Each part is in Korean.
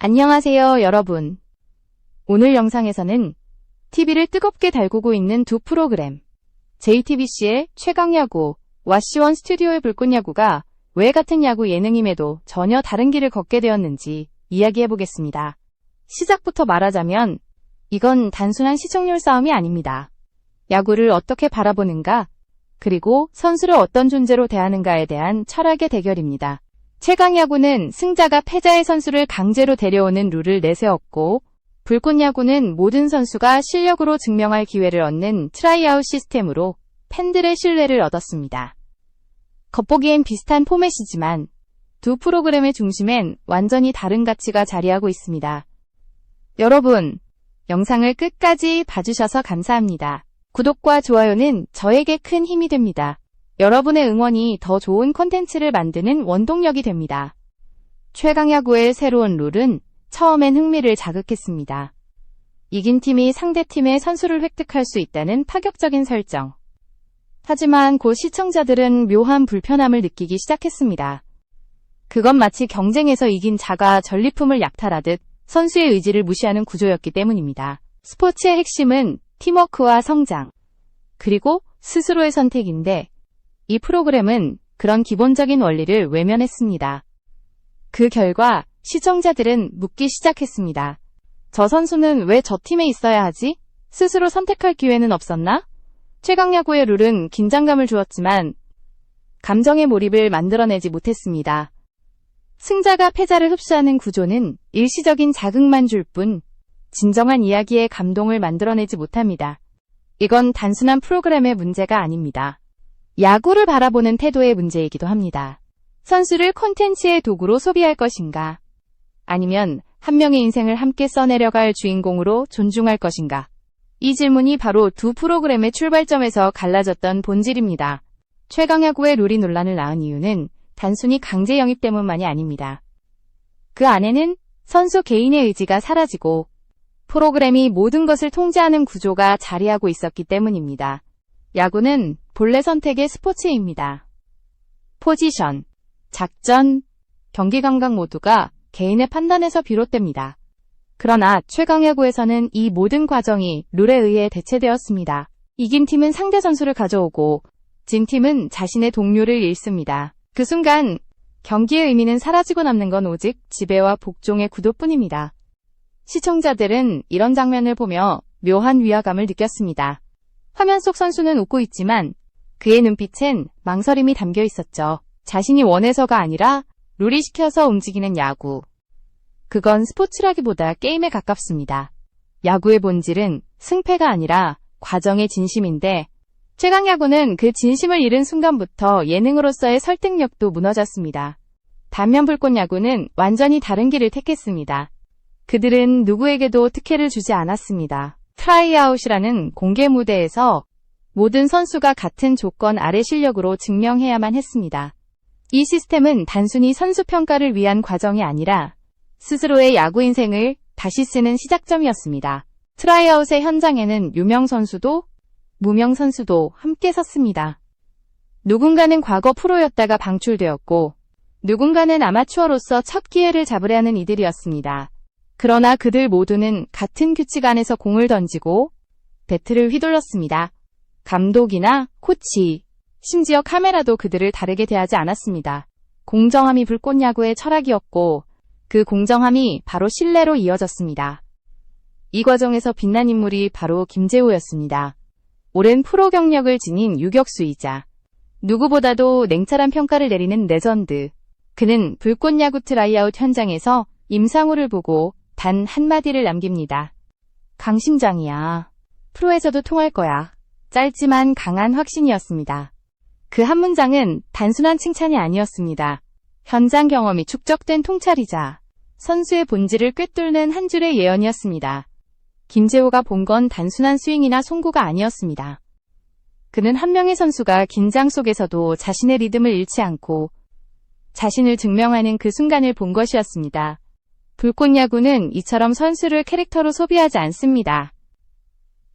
안녕하세요, 여러분. 오늘 영상에서는 TV를 뜨겁게 달구고 있는 두 프로그램, JTBC의 최강야구와 C1 스튜디오의 불꽃야구가 왜 같은 야구 예능임에도 전혀 다른 길을 걷게 되었는지 이야기해보겠습니다. 시작부터 말하자면 이건 단순한 시청률 싸움이 아닙니다. 야구를 어떻게 바라보는가, 그리고 선수를 어떤 존재로 대하는가에 대한 철학의 대결입니다. 최강야구는 승자가 패자의 선수를 강제로 데려오는 룰을 내세웠고, 불꽃야구는 모든 선수가 실력으로 증명할 기회를 얻는 트라이아웃 시스템으로 팬들의 신뢰를 얻었습니다. 겉보기엔 비슷한 포맷이지만 두 프로그램의 중심엔 완전히 다른 가치가 자리하고 있습니다. 여러분, 영상을 끝까지 봐주셔서 감사합니다. 구독과 좋아요는 저에게 큰 힘이 됩니다. 여러분의 응원이 더 좋은 콘텐츠를 만드는 원동력이 됩니다. 최강야구의 새로운 룰은 처음엔 흥미를 자극했습니다. 이긴 팀이 상대 팀의 선수를 획득할 수 있다는 파격적인 설정. 하지만 곧 시청자들은 묘한 불편함을 느끼기 시작했습니다. 그건 마치 경쟁에서 이긴 자가 전리품을 약탈하듯 선수의 의지를 무시하는 구조였기 때문입니다. 스포츠의 핵심은 팀워크와 성장, 그리고 스스로의 선택인데, 이 프로그램은 그런 기본적인 원리를 외면했습니다. 그 결과 시청자들은 묻기 시작했습니다. 저 선수는 왜 저 팀에 있어야 하지? 스스로 선택할 기회는 없었나? 최강야구의 룰은 긴장감을 주었지만 감정의 몰입을 만들어내지 못했습니다. 승자가 패자를 흡수하는 구조는 일시적인 자극만 줄 뿐 진정한 이야기의 감동을 만들어내지 못합니다. 이건 단순한 프로그램의 문제가 아닙니다. 야구를 바라보는 태도의 문제이기도 합니다. 선수를 콘텐츠의 도구로 소비할 것인가? 아니면 한 명의 인생을 함께 써내려갈 주인공으로 존중할 것인가? 이 질문이 바로 두 프로그램의 출발점에서 갈라졌던 본질입니다. 최강야구의 룰이 논란을 낳은 이유는 단순히 강제 영입 때문만이 아닙니다. 그 안에는 선수 개인의 의지가 사라지고 프로그램이 모든 것을 통제하는 구조가 자리하고 있었기 때문입니다. 야구는 본래 선택의 스포츠입니다. 포지션, 작전, 경기 감각 모두가 개인의 판단에서 비롯됩니다. 그러나 최강야구에서는 이 모든 과정이 룰에 의해 대체되었습니다. 이긴 팀은 상대 선수를 가져오고 진 팀은 자신의 동료를 잃습니다. 그 순간 경기의 의미는 사라지고 남는 건 오직 지배와 복종의 구도뿐입니다. 시청자들은 이런 장면을 보며 묘한 위화감을 느꼈습니다. 화면 속 선수는 웃고 있지만 그의 눈빛엔 망설임이 담겨 있었죠. 자신이 원해서가 아니라 룰이 시켜서 움직이는 야구. 그건 스포츠라기보다 게임에 가깝습니다. 야구의 본질은 승패가 아니라 과정의 진심인데 최강야구는 그 진심을 잃은 순간부터 예능으로서의 설득력도 무너졌습니다. 반면 불꽃야구는 완전히 다른 길을 택했습니다. 그들은 누구에게도 특혜를 주지 않았습니다. 트라이아웃이라는 공개 무대에서 모든 선수가 같은 조건 아래 실력으로 증명해야만 했습니다. 이 시스템은 단순히 선수 평가를 위한 과정이 아니라 스스로의 야구 인생을 다시 쓰는 시작점이었습니다. 트라이아웃의 현장에는 유명 선수도 무명 선수도 함께 섰습니다. 누군가는 과거 프로였다가 방출되었고 누군가는 아마추어로서 첫 기회를 잡으려 하는 이들이었습니다. 그러나 그들 모두는 같은 규칙 안에서 공을 던지고 배트를 휘둘렀습니다. 감독이나 코치, 심지어 카메라도 그들을 다르게 대하지 않았습니다. 공정함이 불꽃야구의 철학이었고 그 공정함이 바로 신뢰로 이어졌습니다. 이 과정에서 빛난 인물이 바로 김재호였습니다. 오랜 프로 경력을 지닌 유격수이자 누구보다도 냉철한 평가를 내리는 레전드. 그는 불꽃야구 트라이아웃 현장에서 임상우를 보고 단 한마디를 남깁니다. 강심장이야. 프로에서도 통할 거야. 짧지만 강한 확신이었습니다. 그 한 문장은 단순한 칭찬이 아니었습니다. 현장 경험이 축적된 통찰이자 선수의 본질을 꿰뚫는 한 줄의 예언이었습니다. 김재호가 본 건 단순한 스윙이나 송구가 아니었습니다. 그는 한 명의 선수가 긴장 속에서도 자신의 리듬을 잃지 않고 자신을 증명하는 그 순간을 본 것이었습니다. 불꽃야구는 이처럼 선수를 캐릭터로 소비하지 않습니다.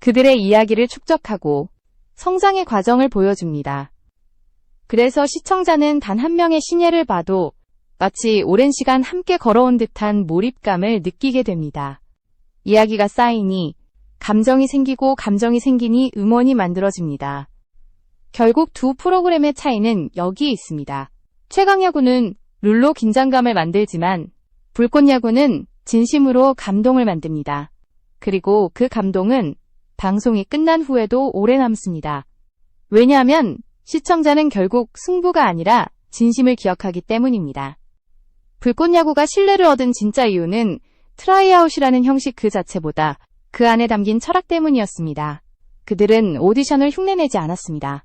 그들의 이야기를 축적하고 성장의 과정을 보여줍니다. 그래서 시청자는 단 한 명의 신예를 봐도 마치 오랜 시간 함께 걸어온 듯한 몰입감을 느끼게 됩니다. 이야기가 쌓이니 감정이 생기니 음원이 만들어집니다. 결국 두 프로그램의 차이는 여기에 있습니다. 최강야구는 룰로 긴장감을 만들지만 불꽃야구는 진심으로 감동을 만듭니다. 그리고 그 감동은 방송이 끝난 후에도 오래 남습니다. 왜냐하면 시청자는 결국 승부가 아니라 진심을 기억하기 때문입니다. 불꽃야구가 신뢰를 얻은 진짜 이유는 트라이아웃이라는 형식 그 자체보다 그 안에 담긴 철학 때문이었습니다. 그들은 오디션을 흉내내지 않았습니다.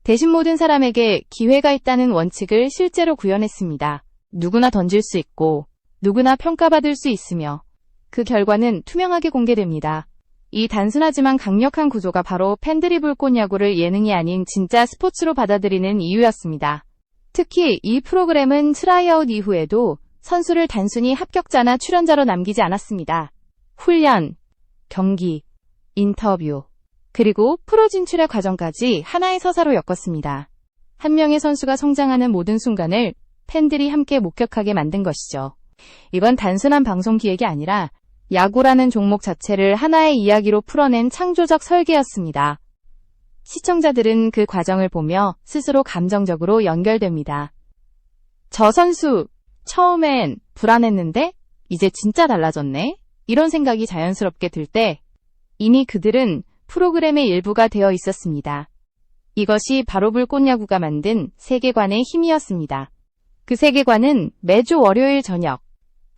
대신 모든 사람에게 기회가 있다는 원칙을 실제로 구현했습니다. 누구나 던질 수 있고 누구나 평가받을 수 있으며 그 결과는 투명하게 공개됩니다. 이 단순하지만 강력한 구조가 바로 팬들이 불꽃야구를 예능이 아닌 진짜 스포츠로 받아들이는 이유였습니다. 특히 이 프로그램은 트라이아웃 이후에도 선수를 단순히 합격자나 출연자로 남기지 않았습니다. 훈련, 경기, 인터뷰, 그리고 프로 진출의 과정까지 하나의 서사로 엮었습니다. 한 명의 선수가 성장하는 모든 순간을 팬들이 함께 목격하게 만든 것이죠. 이건 단순한 방송 기획이 아니라 야구라는 종목 자체를 하나의 이야기로 풀어낸 창조적 설계였습니다. 시청자들은 그 과정을 보며 스스로 감정적으로 연결됩니다. 저 선수, 처음엔 불안했는데 이제 진짜 달라졌네? 이런 생각이 자연스럽게 들 때 이미 그들은 프로그램의 일부가 되어 있었습니다. 이것이 바로 불꽃야구가 만든 세계관의 힘이었습니다. 그 세계관은 매주 월요일 저녁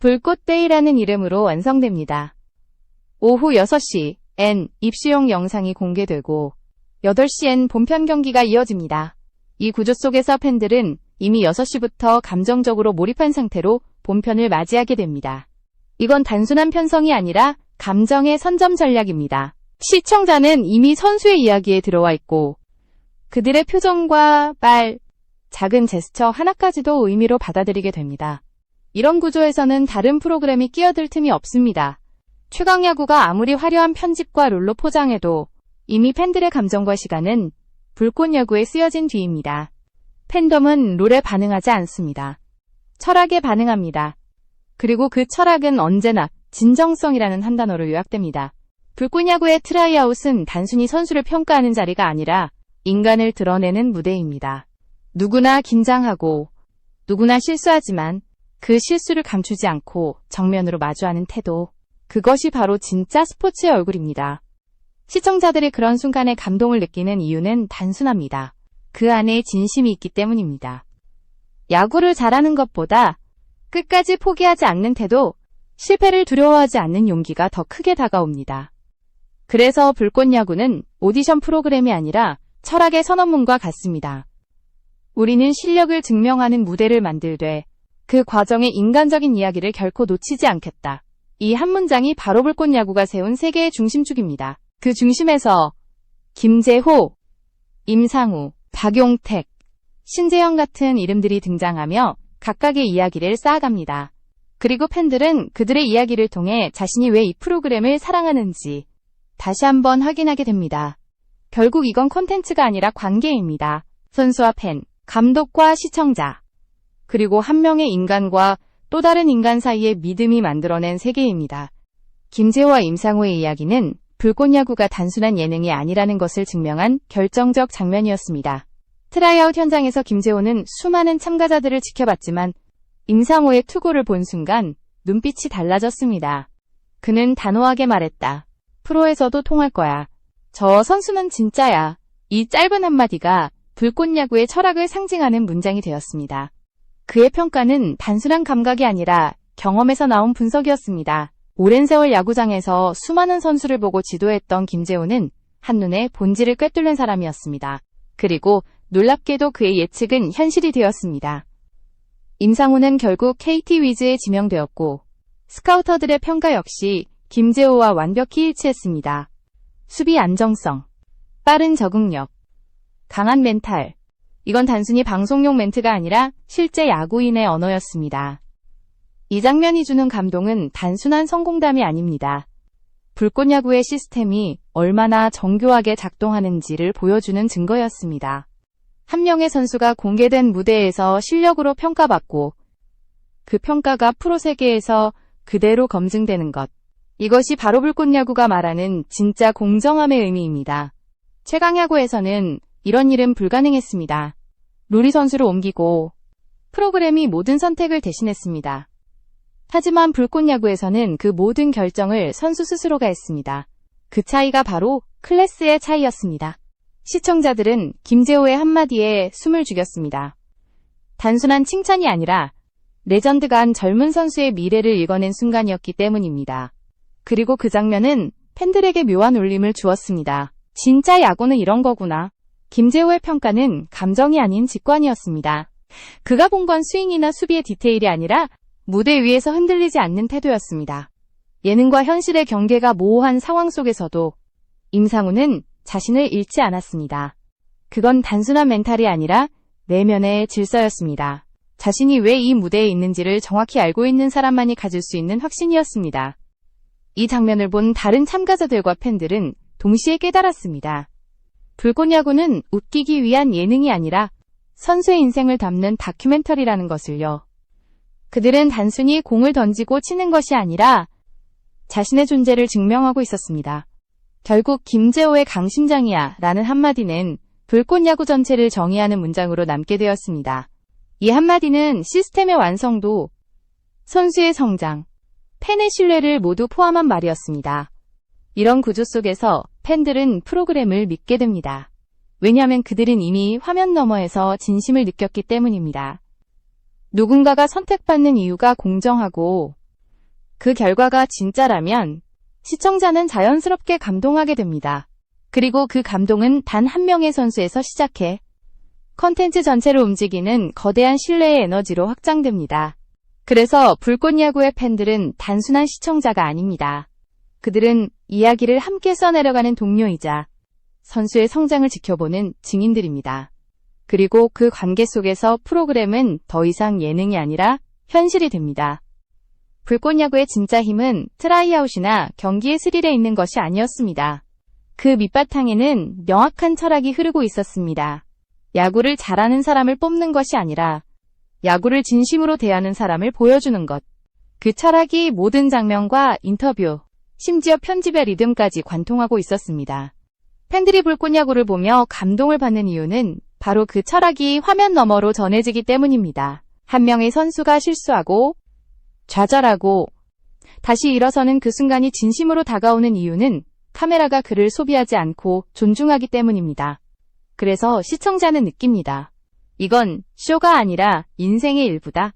불꽃데이라는 이름으로 완성됩니다. 오후 6시엔 입시용 영상이 공개되고 8시엔 본편 경기가 이어집니다. 이 구조 속에서 팬들은 이미 6시부터 감정적으로 몰입한 상태로 본편을 맞이하게 됩니다. 이건 단순한 편성이 아니라 감정의 선점 전략입니다. 시청자는 이미 선수의 이야기에 들어와 있고 그들의 표정과 말, 작은 제스처 하나까지도 의미로 받아들이게 됩니다. 이런 구조에서는 다른 프로그램이 끼어들 틈이 없습니다. 최강야구가 아무리 화려한 편집과 룰로 포장해도 이미 팬들의 감정과 시간은 불꽃야구에 쓰여진 뒤입니다. 팬덤은 룰에 반응하지 않습니다. 철학에 반응합니다. 그리고 그 철학은 언제나 진정성이라는 한 단어로 요약됩니다. 불꽃야구의 트라이아웃은 단순히 선수를 평가하는 자리가 아니라 인간을 드러내는 무대입니다. 누구나 긴장하고 누구나 실수하지만 그 실수를 감추지 않고 정면으로 마주하는 태도, 그것이 바로 진짜 스포츠의 얼굴입니다. 시청자들이 그런 순간에 감동을 느끼는 이유는 단순합니다. 그 안에 진심이 있기 때문입니다. 야구를 잘하는 것보다 끝까지 포기하지 않는 태도, 실패를 두려워하지 않는 용기가 더 크게 다가옵니다. 그래서 불꽃야구는 오디션 프로그램이 아니라 철학의 선언문과 같습니다. 우리는 실력을 증명하는 무대를 만들되 그 과정의 인간적인 이야기를 결코 놓치지 않겠다. 이 한 문장이 바로 불꽃야구가 세운 세계의 중심축입니다. 그 중심에서 김재호, 임상우, 박용택, 신재영 같은 이름들이 등장하며 각각의 이야기를 쌓아갑니다. 그리고 팬들은 그들의 이야기를 통해 자신이 왜 이 프로그램을 사랑하는지 다시 한번 확인하게 됩니다. 결국 이건 콘텐츠가 아니라 관계입니다. 선수와 팬, 감독과 시청자, 그리고 한 명의 인간과 또 다른 인간 사이의 믿음이 만들어낸 세계입니다. 김재호와 임상우의 이야기는 불꽃야구가 단순한 예능이 아니라는 것을 증명한 결정적 장면이었습니다. 트라이아웃 현장에서 김재호는 수많은 참가자들을 지켜봤지만 임상우의 투구를 본 순간 눈빛이 달라졌습니다. 그는 단호하게 말했다. 프로에서도 통할 거야. 저 선수는 진짜야. 이 짧은 한마디가 불꽃야구의 철학을 상징하는 문장이 되었습니다. 그의 평가는 단순한 감각이 아니라 경험에서 나온 분석이었습니다. 오랜 세월 야구장에서 수많은 선수를 보고 지도했던 김재호는 한눈에 본질을 꿰뚫는 사람이었습니다. 그리고 놀랍게도 그의 예측은 현실이 되었습니다. 임상우는 결국 KT 위즈에 지명되었고 스카우터들의 평가 역시 김재호와 완벽히 일치했습니다. 수비 안정성, 빠른 적응력, 강한 멘탈. 이건 단순히 방송용 멘트가 아니라 실제 야구인의 언어였습니다. 이 장면이 주는 감동은 단순한 성공담이 아닙니다. 불꽃야구의 시스템이 얼마나 정교하게 작동하는지를 보여주는 증거였습니다. 한 명의 선수가 공개된 무대에서 실력으로 평가받고 그 평가가 프로 세계에서 그대로 검증되는 것. 이것이 바로 불꽃야구가 말하는 진짜 공정함의 의미입니다. 최강야구에서는 이런 일은 불가능했습니다. 룰이 선수를 옮기고 프로그램이 모든 선택을 대신했습니다. 하지만 불꽃야구에서는 그 모든 결정을 선수 스스로가 했습니다. 그 차이가 바로 클래스의 차이였습니다. 시청자들은 김재호의 한마디에 숨을 죽였습니다. 단순한 칭찬이 아니라 레전드가 한 젊은 선수의 미래를 읽어낸 순간이었기 때문입니다. 그리고 그 장면은 팬들에게 묘한 울림을 주었습니다. 진짜 야구는 이런 거구나. 김재호의 평가는 감정이 아닌 직관이었습니다. 그가 본 건 스윙이나 수비의 디테일이 아니라 무대 위에서 흔들리지 않는 태도였습니다. 예능과 현실의 경계가 모호한 상황 속에서도 임상우는 자신을 잃지 않았습니다. 그건 단순한 멘탈이 아니라 내면의 질서였습니다. 자신이 왜 이 무대에 있는지를 정확히 알고 있는 사람만이 가질 수 있는 확신이었습니다. 이 장면을 본 다른 참가자들과 팬들은 동시에 깨달았습니다. 불꽃야구는 웃기기 위한 예능이 아니라 선수의 인생을 담는 다큐멘터리라는 것을요. 그들은 단순히 공을 던지고 치는 것이 아니라 자신의 존재를 증명하고 있었습니다. 결국 김재호의 강심장이야 라는 한마디는 불꽃야구 전체를 정의하는 문장으로 남게 되었습니다. 이 한마디는 시스템의 완성도, 선수의 성장, 팬의 신뢰를 모두 포함한 말이었습니다. 이런 구조 속에서 팬들은 프로그램을 믿게 됩니다. 왜냐하면 그들은 이미 화면 너머에서 진심을 느꼈기 때문입니다. 누군가가 선택받는 이유가 공정하고 그 결과가 진짜라면 시청자는 자연스럽게 감동하게 됩니다. 그리고 그 감동은 단 한 명의 선수에서 시작해 컨텐츠 전체를 움직이는 거대한 신뢰의 에너지로 확장됩니다. 그래서 불꽃야구의 팬들은 단순한 시청자가 아닙니다. 그들은 이야기를 함께 써내려가는 동료이자 선수의 성장을 지켜보는 증인들입니다. 그리고 그 관계 속에서 프로그램은 더 이상 예능이 아니라 현실이 됩니다. 불꽃야구의 진짜 힘은 트라이아웃이나 경기의 스릴에 있는 것이 아니었습니다. 그 밑바탕에는 명확한 철학이 흐르고 있었습니다. 야구를 잘하는 사람을 뽑는 것이 아니라 야구를 진심으로 대하는 사람을 보여주는 것. 그 철학이 모든 장면과 인터뷰, 심지어 편집의 리듬까지 관통하고 있었습니다. 팬들이 불꽃야구를 보며 감동을 받는 이유는 바로 그 철학이 화면 너머로 전해지기 때문입니다. 한 명의 선수가 실수하고 좌절하고 다시 일어서는 그 순간이 진심으로 다가오는 이유는 카메라가 그를 소비하지 않고 존중하기 때문입니다. 그래서 시청자는 느낍니다. 이건 쇼가 아니라 인생의 일부다.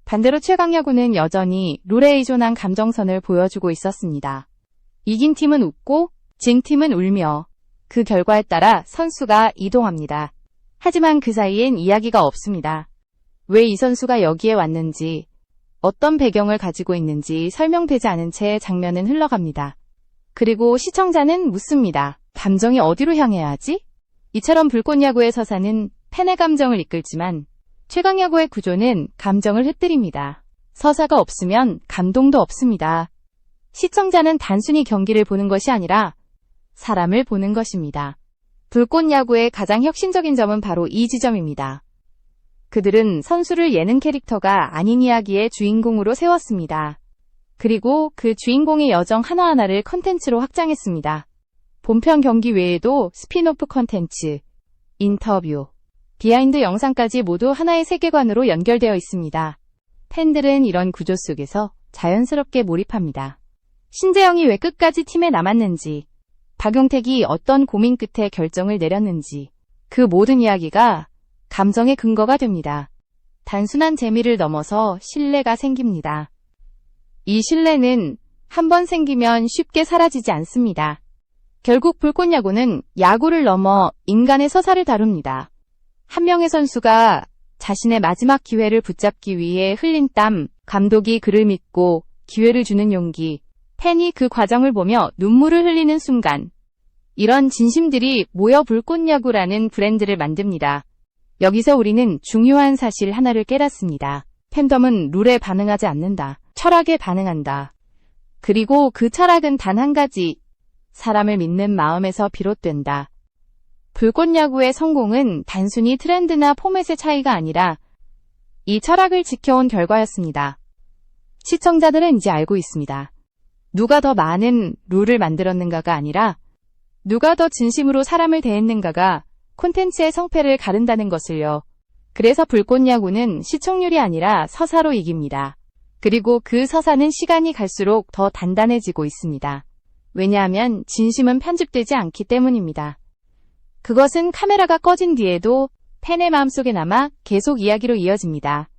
반대로 최강야구는 여전히 룰에 의존한 감정선을 보여주고 있었습니다. 이긴 팀은 웃고 진 팀은 울며 그 결과에 따라 선수가 이동합니다. 하지만 그 사이엔 이야기가 없습니다. 왜 이 선수가 여기에 왔는지, 어떤 배경을 가지고 있는지 설명되지 않은 채 장면은 흘러갑니다. 그리고 시청자는 묻습니다. 감정이 어디로 향해야 하지? 이처럼 불꽃야구의 서사는 팬의 감정을 이끌지만 최강야구의 구조는 감정을 흩뜨립니다. 서사가 없으면 감동도 없습니다. 시청자는 단순히 경기를 보는 것이 아니라 사람을 보는 것입니다. 불꽃야구의 가장 혁신적인 점은 바로 이 지점입니다. 그들은 선수를 예능 캐릭터가 아닌 이야기의 주인공으로 세웠습니다. 그리고 그 주인공의 여정 하나하나를 컨텐츠로 확장했습니다. 본편 경기 외에도 스핀오프 컨텐츠, 인터뷰, 비하인드 영상까지 모두 하나의 세계관으로 연결되어 있습니다. 팬들은 이런 구조 속에서 자연스럽게 몰입합니다. 신재영이 왜 끝까지 팀에 남았는지, 박용택이 어떤 고민 끝에 결정을 내렸는지, 그 모든 이야기가 감정의 근거가 됩니다. 단순한 재미를 넘어서 신뢰가 생깁니다. 이 신뢰는 한번 생기면 쉽게 사라지지 않습니다. 결국 불꽃야구는 야구를 넘어 인간의 서사를 다룹니다. 한 명의 선수가 자신의 마지막 기회를 붙잡기 위해 흘린 땀, 감독이 그를 믿고 기회를 주는 용기, 팬이 그 과정을 보며 눈물을 흘리는 순간. 이런 진심들이 모여 불꽃야구라는 브랜드를 만듭니다. 여기서 우리는 중요한 사실 하나를 깨닫습니다. 팬덤은 룰에 반응하지 않는다. 철학에 반응한다. 그리고 그 철학은 단 한 가지, 사람을 믿는 마음에서 비롯된다. 불꽃야구의 성공은 단순히 트렌드나 포맷의 차이가 아니라 이 철학을 지켜온 결과였습니다. 시청자들은 이제 알고 있습니다. 누가 더 많은 룰을 만들었는가가 아니라 누가 더 진심으로 사람을 대했는가가 콘텐츠의 성패를 가른다는 것을요. 그래서 불꽃야구는 시청률이 아니라 서사로 이깁니다. 그리고 그 서사는 시간이 갈수록 더 단단해지고 있습니다. 왜냐하면 진심은 편집되지 않기 때문입니다. 그것은 카메라가 꺼진 뒤에도 팬의 마음속에 남아 계속 이야기로 이어집니다.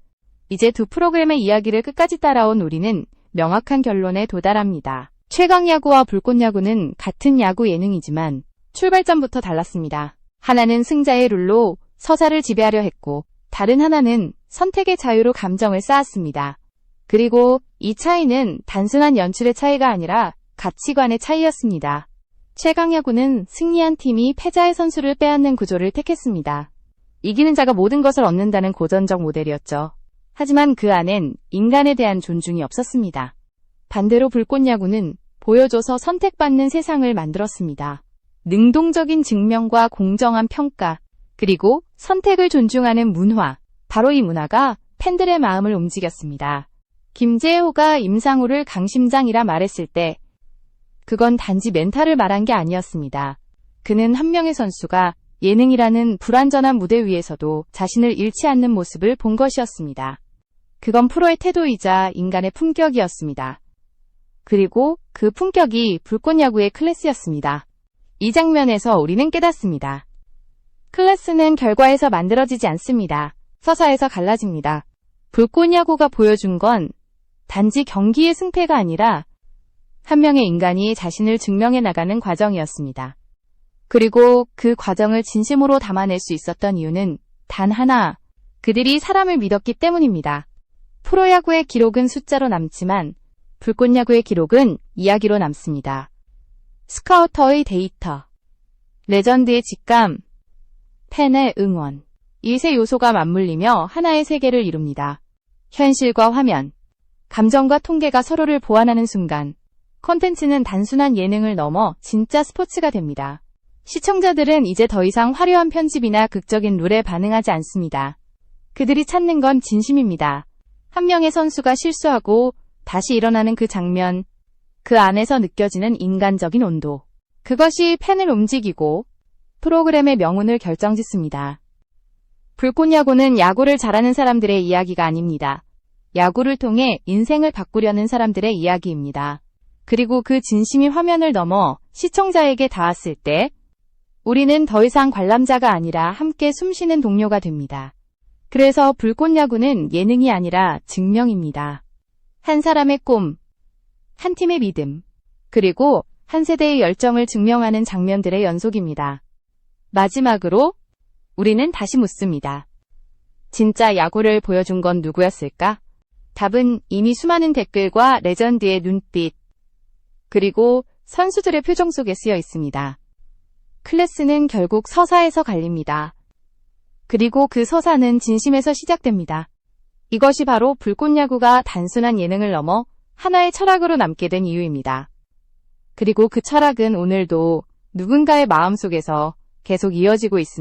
이제 두 프로그램의 이야기를 끝까지 따라온 우리는 명확한 결론에 도달합니다. 최강야구와 불꽃야구는 같은 야구 예능이지만 출발점부터 달랐습니다. 하나는 승자의 룰로 서사를 지배하려 했고 다른 하나는 선택의 자유로 감정을 쌓았습니다. 그리고 이 차이는 단순한 연출의 차이가 아니라 가치관의 차이였습니다. 최강야구는 승리한 팀이 패자의 선수를 빼앗는 구조를 택했습니다. 이기는 자가 모든 것을 얻는다는 고전적 모델이었죠. 하지만 그 안엔 인간에 대한 존중이 없었습니다. 반대로 불꽃야구는 보여줘서 선택받는 세상을 만들었습니다. 능동적인 증명과 공정한 평가, 그리고 선택을 존중하는 문화, 바로 이 문화가 팬들의 마음을 움직였습니다. 김재호가 임상우를 강심장이라 말했을 때 그건 단지 멘탈을 말한 게 아니었습니다. 그는 한 명의 선수가 예능이라는 불완전한 무대 위에서도 자신을 잃지 않는 모습을 본 것이었습니다. 그건 프로의 태도이자 인간의 품격이었습니다. 그리고 그 품격이 불꽃야구의 클래스였습니다. 이 장면에서 우리는 깨닫습니다. 클래스는 결과에서 만들어지지 않습니다. 서사에서 갈라집니다. 불꽃야구가 보여준 건 단지 경기의 승패가 아니라 한 명의 인간이 자신을 증명해 나가는 과정이었습니다. 그리고 그 과정을 진심으로 담아낼 수 있었던 이유는 단 하나, 그들이 사람을 믿었기 때문입니다. 프로야구의 기록은 숫자로 남지만 불꽃야구의 기록은 이야기로 남습니다. 스카우터의 데이터, 레전드의 직감, 팬의 응원, 이 세 요소가 맞물리며 하나의 세계를 이룹니다. 현실과 화면, 감정과 통계가 서로를 보완하는 순간 콘텐츠는 단순한 예능을 넘어 진짜 스포츠가 됩니다. 시청자들은 이제 더 이상 화려한 편집이나 극적인 룰에 반응하지 않습니다. 그들이 찾는 건 진심입니다. 한 명의 선수가 실수하고 다시 일어나는 그 장면, 그 안에서 느껴지는 인간적인 온도. 그것이 팬을 움직이고 프로그램의 명운을 결정짓습니다. 불꽃야구는 야구를 잘하는 사람들의 이야기가 아닙니다. 야구를 통해 인생을 바꾸려는 사람들의 이야기입니다. 그리고 그 진심이 화면을 넘어 시청자에게 닿았을 때 우리는 더 이상 관람자가 아니라 함께 숨쉬는 동료가 됩니다. 그래서 불꽃야구는 예능이 아니라 증명입니다. 한 사람의 꿈, 한 팀의 믿음, 그리고 한 세대의 열정을 증명하는 장면들의 연속입니다. 마지막으로 우리는 다시 묻습니다. 진짜 야구를 보여준 건 누구였을까? 답은 이미 수많은 댓글과 레전드의 눈빛, 그리고 선수들의 표정 속에 쓰여 있습니다. 클래스는 결국 서사에서 갈립니다. 그리고 그 서사는 진심에서 시작됩니다. 이것이 바로 불꽃야구가 단순한 예능을 넘어 하나의 철학으로 남게 된 이유입니다. 그리고 그 철학은 오늘도 누군가의 마음속에서 계속 이어지고 있습니다.